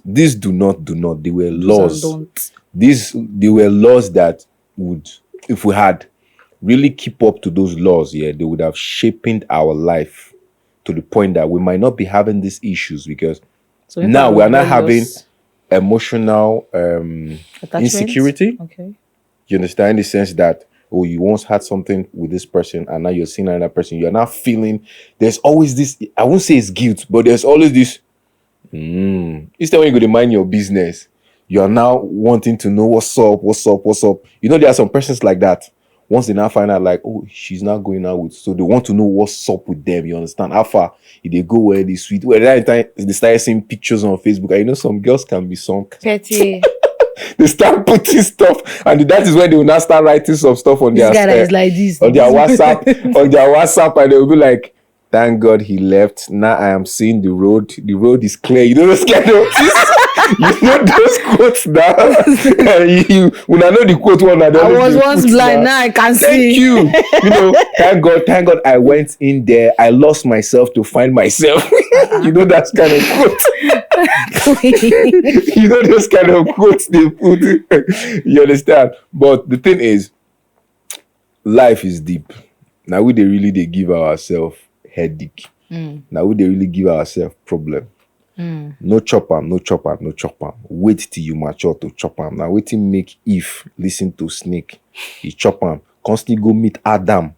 This do not. They were Do's and laws. don'ts. They were laws that would, if we had really keep up to those laws, yeah, they would have shaped our life to the point that we might not be having these issues because So people now we are not rebellious. having emotional Attachment? insecurity. Okay. You understand, in the sense that, oh, you once had something with this person and now you're seeing another person, you're not feeling, there's always this, I won't say it's guilt, but there's always this, instead when you go to mind your business, you're now wanting to know what's up. You know, there are some persons like that. Once they now find out, like, oh, she's not going out with, so they want to know what's up with them. You understand? How far if they go where they sweet, where that time they start seeing pictures on Facebook. And you know, some girls can be sunk. Petty. They start putting stuff, and that is when they will now start writing some stuff on This their guy that is like this. on their WhatsApp, and they will be like, "Thank God he left. Now I am seeing the road. The road is clear." You know those kind of you know those quotes now. you when I know the quote one, I was once blind, now I can Thank see. you. You know, thank God I went in there. I lost myself to find myself. You know that kind of quote. You know those kind of quotes they put. You understand? But the thing is, life is deep. Now they really give ourselves headache. Now they really give ourselves problem. No chop am. Wait till you mature to chop am. Now waiting make Eve listen to snake. He chop am. Constantly go meet Adam.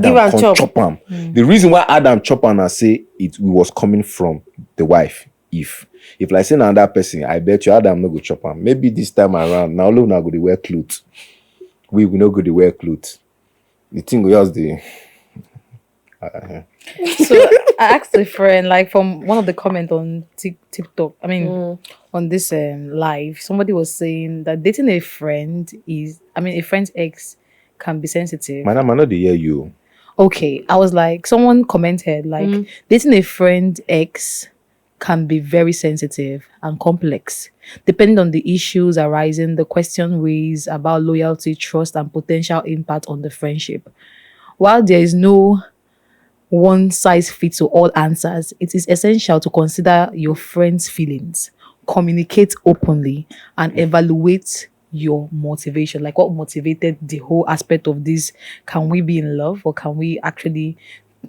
Give am Come chop. chop am. The reason why Adam chop am, I say it was coming from the wife Eve. If like say another person, I bet you Adam no go chop am. Maybe this time around, now alone I go to wear clothes. We no go to wear clothes. The thing we just the. So I asked a friend, like from one of the comment on TikTok. I mean, on this live, somebody was saying that dating a friend is, I mean, a friend's ex can be sensitive. Madam, I know they hear you. Okay, I was like, someone commented like dating a friend ex can be very sensitive and complex, depending on the issues arising, the question raised about loyalty, trust, and potential impact on the friendship. While there is no one size fits all answers, it is essential to consider your friend's feelings, communicate openly, and evaluate your motivation. Like, what motivated the whole aspect of this? Can we be in love, or can we actually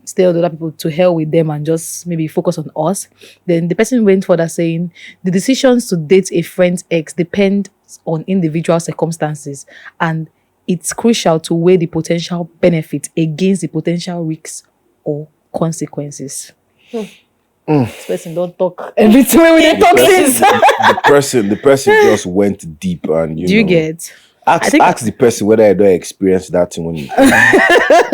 stay with other people, to hell with them and just maybe focus on us? Then the person went further saying the decisions to date a friend's ex depend on individual circumstances, and it's crucial to weigh the potential benefit against the potential risks or consequences. This person don't talk every time when they talk this. The person just went deep, and Do you get? ask the person whether I don't experience that thing when you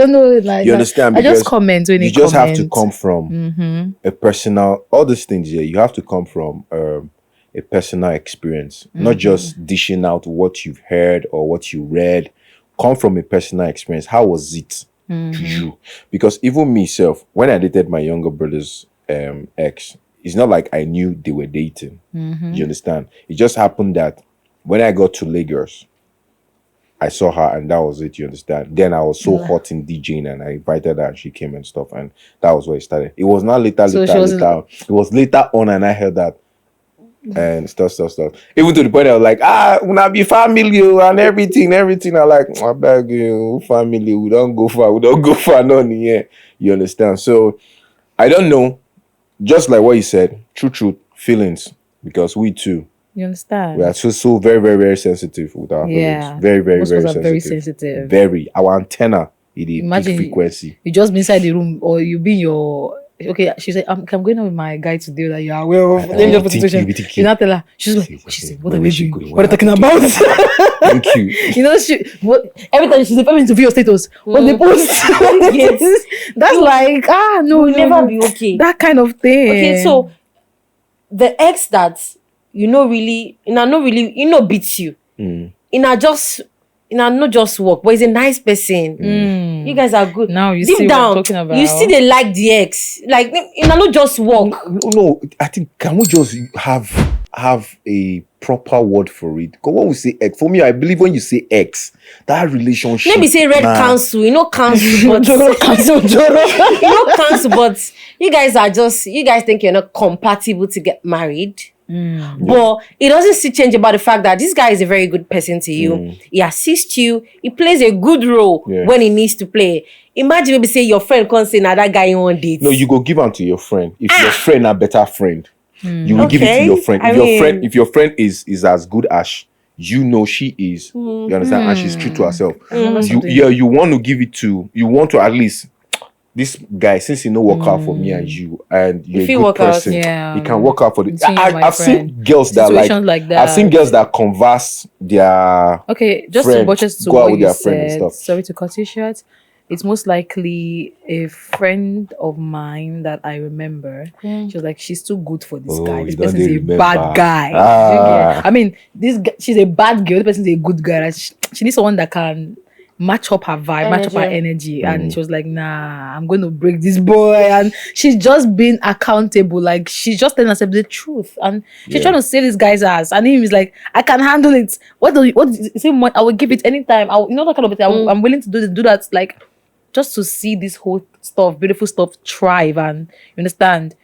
No, like you understand, I just because comment when you you just comment. have to come from a personal, all these things here, you have to come from a personal experience, not just dishing out what you've heard or what you read. Come from a personal experience. How was it to you? Because even myself, when I dated my younger brother's ex, it's not like I knew they were dating. You understand? It just happened that when I got to Lagos, I saw her and that was it. You understand? Then I was so hot in DJing and I invited her and she came and stuff, and that was where it started. It was not later. It was later on, and I heard that and stuff. Even to the point I was like, when be family and everything. I like, I beg you, family. We don't go far, none here. You understand? So I don't know. Just like what you said, true feelings, because we too. You understand? We are so very, very, very sensitive with our feelings. Very, very, Most very of us sensitive. are very sensitive. Very. Our antenna is the Imagine peak frequency. you just be inside the room, or you be in your. Okay, she said, I'm going out with my guy today that you are aware of. Let me just put the situation. You not tell her. She's like, what are we doing? What are you talking about? Thank you. You know, every time she's coming to view your status, when they post, that's like, no, Will never be okay. That kind of thing. Okay, so the ex that really, beats you. Not just work, but he's a nice person. You guys are good. Now you deep see down, what I'm talking about. you see they like the ex. Like, not just work. No, I think, can we just have a proper word for it. Because when we say ex, for me, I believe when you say ex, that relationship. Let me say red council. Council, but Cancel, Joro. council, but you guys think you're not compatible to get married. But it doesn't still change about the fact that this guy is a very good person to you. He assists you. He plays a good role when he needs to play. Imagine maybe say your friend can't say now that guy you want date. No, you go give him to your friend. If your friend a better friend, you will give it to your friend. If your friend is as good as you know she is, you understand, and she's true to herself. You want to give it to. You want to at least. This guy, since he no work out for me and you, and you're a good person, he can work out for the. I've seen girls that like that. I've seen girls that converse their just friend, to buttress to go out what with you their friend and said. stuff. Sorry to cut you short. It's most likely a friend of mine that I remember. She was like, she's too good for this guy. This person is a bad guy. I mean, she's a bad girl. This person is a good guy. Like, she needs someone that can match up her vibe, match up her energy. And she was like, nah, I'm going to break this boy. And she's just being accountable. Like, she's just telling herself the truth. And she's trying to save this guy's ass. And he was like, I can handle it. What do you say? I will give it anytime. That kind of thing. I'm willing to do that. Like, just to see this whole stuff, beautiful stuff, thrive. And you understand?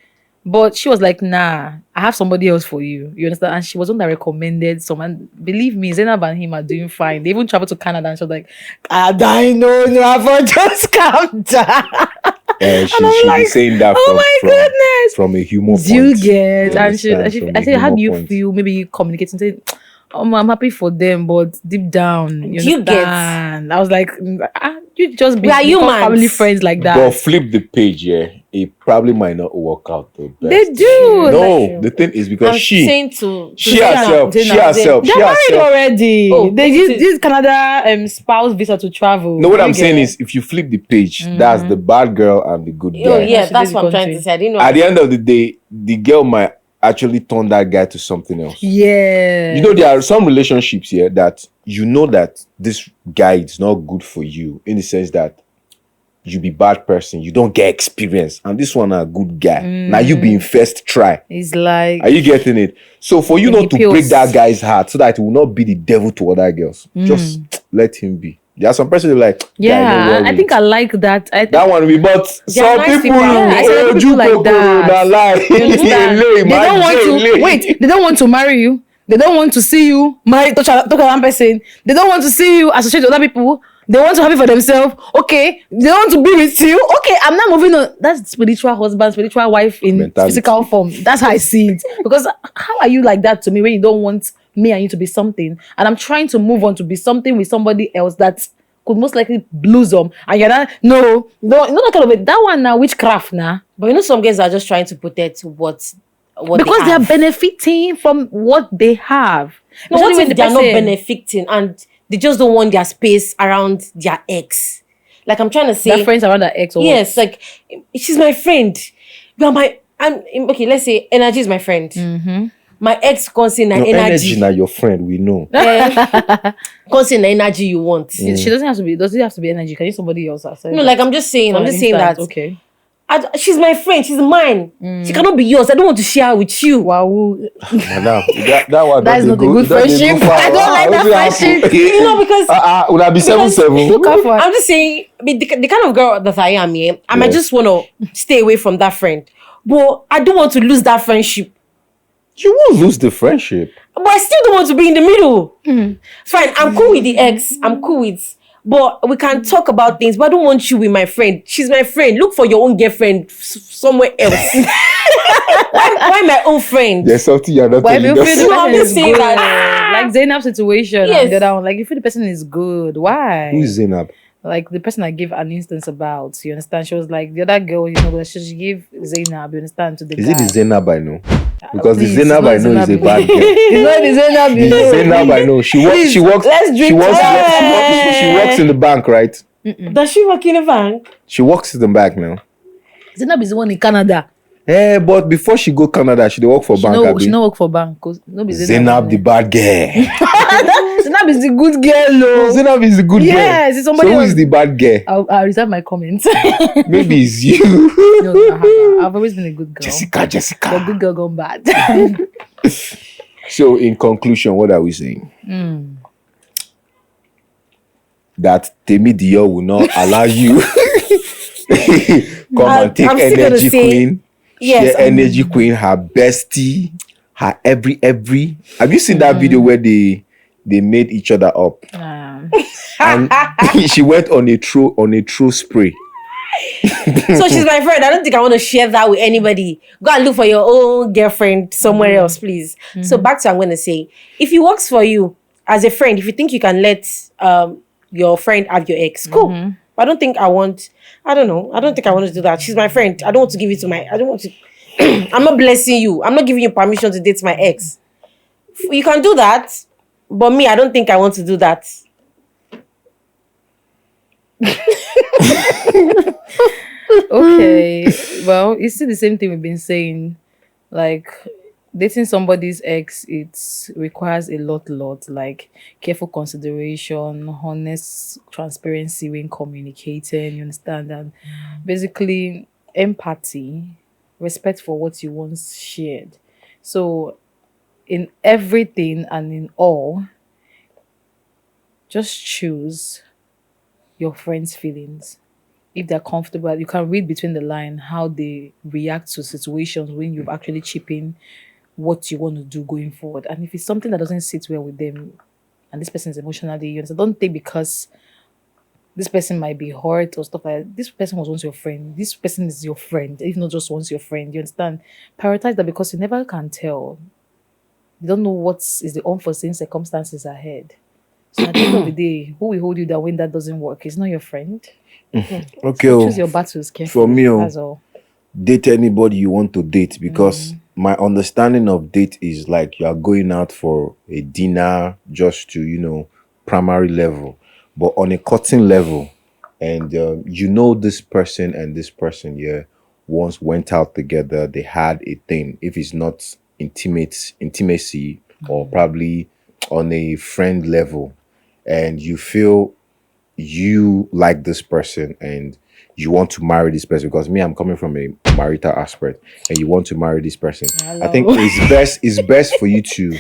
But she was like, nah, I have somebody else for you. You understand? And she was one that recommended someone. Believe me, Zainab and him are doing fine. They even traveled to Canada and she was like, I no, I've just calm down. And she be saying that from a humor point. Do you get? And I said, how do you point. feel? Maybe communicating, saying, I'm happy for them, but deep down, you understand? I was like, you just be family friends like that. But flip the page, it probably might not work out the best. They do. No, the thing is because she herself. They're married already. They use Canada spouse visa to travel. No, what I'm saying is, if you flip the page, that's the bad girl and the good guy. Oh yeah, that's what I'm trying to say. I didn't know. At the end of the day, the girl might actually turn that guy to something else. Yeah. You know, there are some relationships here that you know that this guy is not good for you in the sense that you be bad person, you don't get experience, and this one a good guy. Now you be in first try. It's like, are you getting it? So for you not to break that guy's heart so that it will not be the devil to other girls, just let him be. There are some persons who like, I think I like that. That one we but some nice people like that. They don't want to marry you. They don't want to see you marry touch one person. They don't want to see you associate with other people. They want to have it for themselves. Okay. They want to be with you. Okay, I'm not moving on. That's spiritual husband, spiritual wife in physical form. That's how I see it. Because how are you like that to me when you don't want me and you to be something? And I'm trying to move on to be something with somebody else that could most likely blossom. And you're not, no, that kind of it. That one now, witchcraft now. But you know, some guys are just trying to protect what because they are benefiting from what they have. No, what if they are not benefiting and they just don't want their space around their ex? Like I'm trying to say, their friends around their ex. Or yes, what? like she's my friend. You are okay. Let's say energy is my friend. Mm-hmm. My ex can't say energy. Now your friend, we know. Can't say energy you want. She doesn't have to be. Does it have to be energy? Can you somebody else? No, like I'm just saying. I'm just saying that. Okay. She's my friend. She's mine. She cannot be yours. I don't want to share with you. Wow. Madam, that one. That's not a good friendship. I don't like that friendship. You know, because would I be 7-7? I'm just saying, the kind of girl that I am here, I might just want to stay away from that friend. But I don't want to lose that friendship. You won't lose the friendship. But I still don't want to be in the middle. Fine, I'm cool with the ex. I'm cool with... But we can talk about things, but I don't want you with my friend. She's my friend. Look for your own girlfriend somewhere else. why my own friend? There's something you're not telling us. I'm just saying that. Like Zainab's situation. Yes. And the other one, like, you feel the person is good. Why? Who's Zainab? Like the person I gave an instance about. You understand? She was like, the other girl, you know, she gave Zainab, you understand, to the guy. Is it the Zainab I know? Because Please, the Zainab I know is a bad girl. It's not the Zainab you know. Zainab I know. She works. Let's drink. She works in the bank, right? Does she work in a bank? She works in the bank now. Zainab is the one in Canada. But before she go Canada, she dey work for bank. She no work for bank. Cause Zainab the bad girl. Zainab is the good girl, though. Zainab is the good girl. Yes, it's somebody. So who is the bad girl? I'll reserve my comments. Maybe it's you. No, I've always been a good girl. Jessica. The good girl gone bad. So, in conclusion, what are we saying? That Temi Dio will not allow you come and take I'm still gonna energy say, queen. yes, Share energy queen, her bestie, her every. Have you seen that video where they made each other up? And she went on a true spray. So she's my friend. I don't think I want to share that with anybody. Go and look for your own girlfriend somewhere else, please. So back to I'm going to say, if it works for you as a friend, if you think you can let your friend have your ex, cool. But I don't think I want. I don't know. I don't think I want to do that. She's my friend. I don't want to give it to my. I don't want to. I'm not blessing you. I'm not giving you permission to date my ex. You can do that, but me, I don't think I want to do that. Okay. Well, it's still the same thing we've been saying. Like, dating somebody's ex, it requires a lot, like careful consideration, honest transparency when communicating, you understand? And basically empathy, respect for what you once shared. So in everything and in all, just choose your friends' feelings. If they're comfortable, you can read between the line how they react to situations when you've actually chipped in what you want to do going forward. And if it's something that doesn't sit well with them and this person is emotionally, you understand, don't think because this person might be hurt or stuff like that. This person was once your friend. This person is your friend, if not just once your friend. You understand? Prioritize that because you never can tell. You don't know what is the unforeseen circumstances ahead. So at the end of the day, who will hold you down when that doesn't work? It's not your friend. Okay. So choose your battles carefully. For me, That's all. date anybody you want to date, because my understanding of date is like you are going out for a dinner just to primary level, but on a cutting level, and this person and this person once went out together, they had a thing. If it's not intimacy, or probably on a friend level, and you feel you like this person and you want to marry this person, because I'm coming from a marital aspect, and you want to marry this person. I think it's best for you to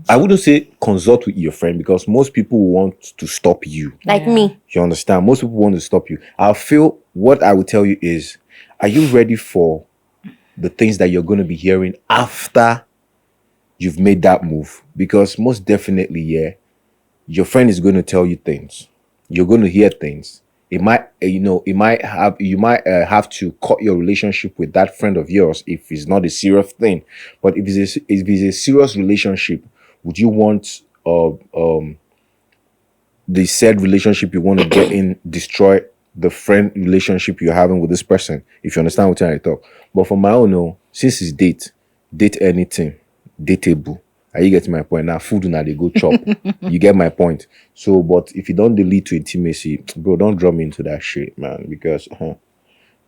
I wouldn't say consult with your friend, because most people want to stop you. Like me. You understand? Most people want to stop you. I feel what I would tell you is, are you ready for the things that you're going to be hearing after you've made that move? Because most definitely, your friend is going to tell you things. You're going to hear things. You might have to cut your relationship with that friend of yours if it's not a serious thing. But if it's a serious relationship, would you want the said relationship you want to get in destroy the friend relationship you're having with this person? If you understand what I talk. But for my own, since it's date anything, dateable. Are you getting my point? Now food now they go chop. You get my point. So, but if you don't lead to intimacy, bro, don't draw me into that shit, man. Because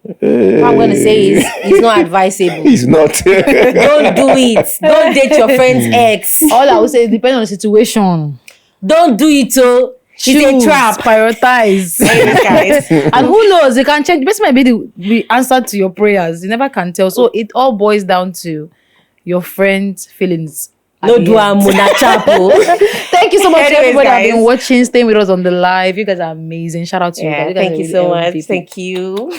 What I'm going to say is, it's not advisable. it's not. Don't do it. Don't date your friend's ex. All I would say, depending on the situation. Don't do it, oh. It's a trap. Prioritize. Guys. And who knows? You can change. This might be the answer to your prayers. You never can tell. So it all boils down to your friend's feelings. No do a mona chapo. Thank you so much to Anyways, everybody that have guys. been watching, staying with us on the live. You guys are amazing. Shout out to you guys. You guys Thank are you really so much. people. Thank you.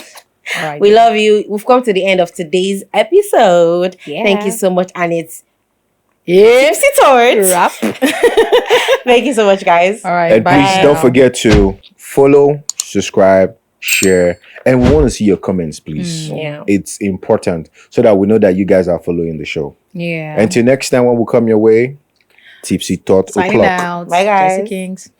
All right. We love you. We've come to the end of today's episode. Yeah. Thank you so much. And it's Yeah. Tipsy Tot. Wrap. Thank you so much, guys. All right. And bye. please don't forget to follow, subscribe, share, and we want to see your comments, please. Yeah. It's important so that we know that you guys are following the show. Yeah. Until next time when we come your way, Tipsy Tot Signing o'clock. out. Bye, guys. Jesse Kings.